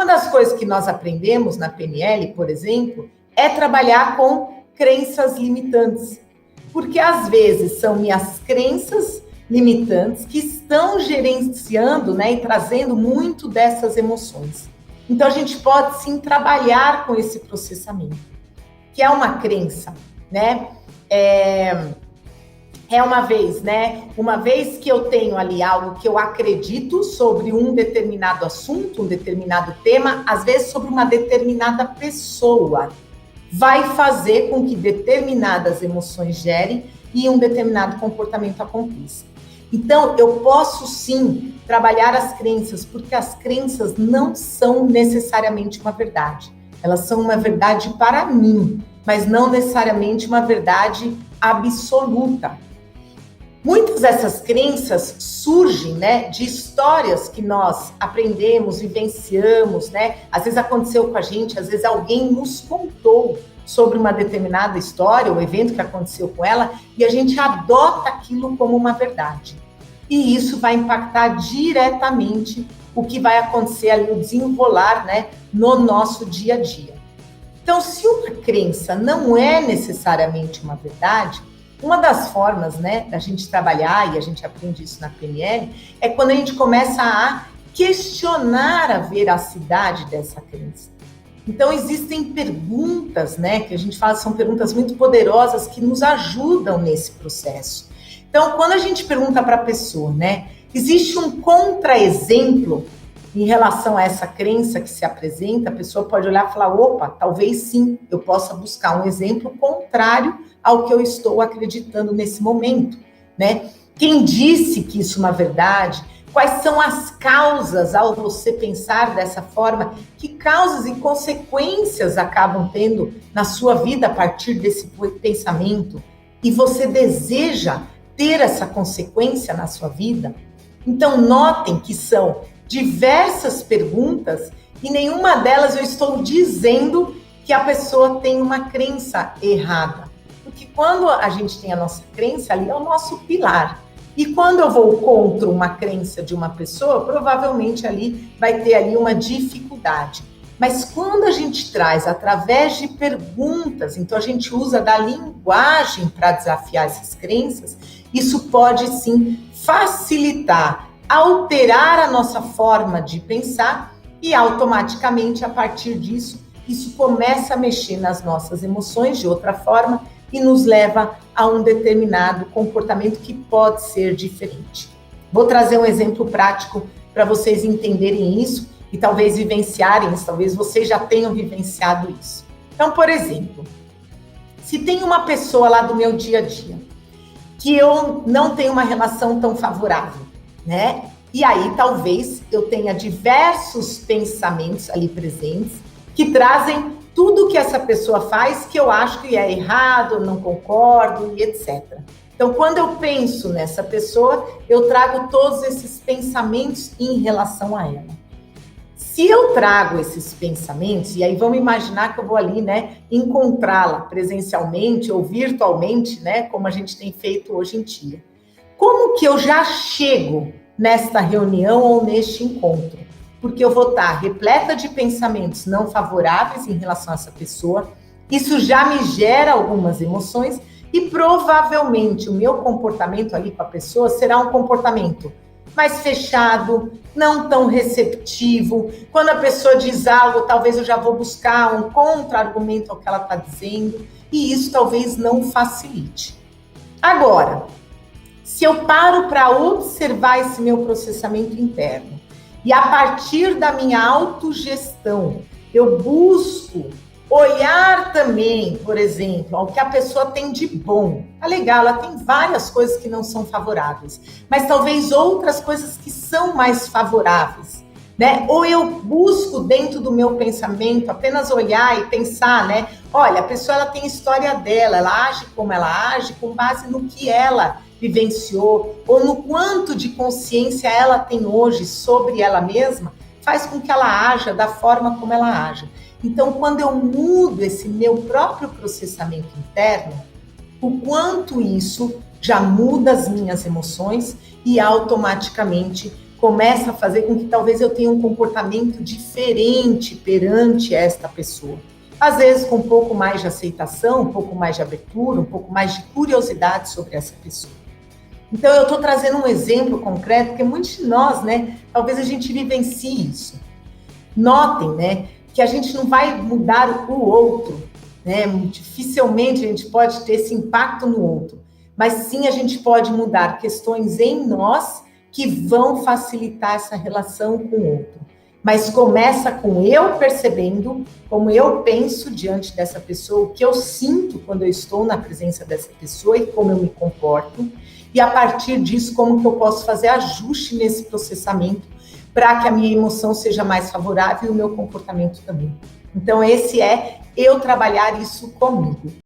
das coisas que nós aprendemos na PNL, por exemplo, é trabalhar com crenças limitantes. Porque às vezes são minhas crenças limitantes que estão gerenciando, né, e trazendo muito dessas emoções. Então a gente pode sim trabalhar com esse processamento, que é uma crença, né? Uma vez que eu tenho ali algo que eu acredito sobre um determinado assunto, um determinado tema, às vezes sobre uma determinada pessoa, vai fazer com que determinadas emoções gerem e um determinado comportamento aconteça. Então, eu posso sim trabalhar as crenças, porque as crenças não são necessariamente uma verdade. Elas são uma verdade para mim, mas não necessariamente uma verdade absoluta. Muitas dessas crenças surgem, né, de histórias que nós aprendemos, vivenciamos, né? Às vezes aconteceu com a gente, às vezes alguém nos contou sobre uma determinada história, o evento que aconteceu com ela, e a gente adota aquilo como uma verdade. E isso vai impactar diretamente o que vai acontecer ali, o desenrolar, né, no nosso dia a dia. Então, se uma crença não é necessariamente uma verdade, uma das formas, né, da gente trabalhar, e a gente aprende isso na PNL, é quando a gente começa a questionar a veracidade dessa crença. Então, existem perguntas, né, que a gente fala, são perguntas muito poderosas que nos ajudam nesse processo. Então, quando a gente pergunta para a pessoa, né, existe um contra-exemplo em relação a essa crença que se apresenta, a pessoa pode olhar e falar, opa, talvez sim, eu possa buscar um exemplo contrário ao que eu estou acreditando nesse momento, né? Quem disse que isso é uma verdade? Quais são as causas ao você pensar dessa forma? Que causas e consequências acabam tendo na sua vida a partir desse pensamento? E você deseja ter essa consequência na sua vida? Então, notem que são diversas perguntas e nenhuma delas eu estou dizendo que a pessoa tem uma crença errada. Porque quando a gente tem a nossa crença, ali é o nosso pilar. E quando eu vou contra uma crença de uma pessoa, provavelmente ali vai ter ali uma dificuldade. Mas quando a gente traz através de perguntas, então a gente usa da linguagem para desafiar essas crenças, isso pode sim facilitar, alterar a nossa forma de pensar e automaticamente a partir disso, isso começa a mexer nas nossas emoções de outra forma e nos leva a um determinado comportamento que pode ser diferente. Vou trazer um exemplo prático para vocês entenderem isso e talvez vivenciarem isso, talvez vocês já tenham vivenciado isso. Então, por exemplo, se tem uma pessoa lá do meu dia a dia que eu não tenho uma relação tão favorável, né? E aí talvez eu tenha diversos pensamentos ali presentes que trazem tudo que essa pessoa faz que eu acho que é errado, não concordo e etc. Então, quando eu penso nessa pessoa, eu trago todos esses pensamentos em relação a ela. Se eu trago esses pensamentos, e aí vamos imaginar que eu vou ali, né, encontrá-la presencialmente ou virtualmente, né, como a gente tem feito hoje em dia. Como que eu já chego nesta reunião ou neste encontro? Porque eu vou estar repleta de pensamentos não favoráveis em relação a essa pessoa, isso já me gera algumas emoções e provavelmente o meu comportamento ali com a pessoa será um comportamento mais fechado, não tão receptivo. Quando a pessoa diz algo, talvez eu já vou buscar um contra-argumento ao que ela está dizendo, e isso talvez não facilite. Agora, se eu paro para observar esse meu processamento interno, e a partir da minha autogestão, eu busco olhar também, por exemplo, ao que a pessoa tem de bom. Tá legal, ela tem várias coisas que não são favoráveis, mas talvez outras coisas que são mais favoráveis, né? Ou eu busco dentro do meu pensamento apenas olhar e pensar, né? Olha, a pessoa ela tem a história dela, ela age como ela age com base no que ela vivenciou ou no quanto de consciência ela tem hoje sobre ela mesma, faz com que ela haja da forma como ela age. Então, quando eu mudo esse meu próprio processamento interno, o quanto isso já muda as minhas emoções e automaticamente começa a fazer com que talvez eu tenha um comportamento diferente perante esta pessoa. Às vezes com um pouco mais de aceitação, um pouco mais de abertura, um pouco mais de curiosidade sobre essa pessoa. Então eu estou trazendo um exemplo concreto, porque muitos de nós, né, talvez a gente vivencie isso. Notem, né, que a gente não vai mudar o outro, né, dificilmente a gente pode ter esse impacto no outro, mas sim a gente pode mudar questões em nós que vão facilitar essa relação com o outro. Mas começa com eu percebendo como eu penso diante dessa pessoa, o que eu sinto quando eu estou na presença dessa pessoa e como eu me comporto. E a partir disso, como que eu posso fazer ajuste nesse processamento para que a minha emoção seja mais favorável e o meu comportamento também. Então, esse é eu trabalhar isso comigo.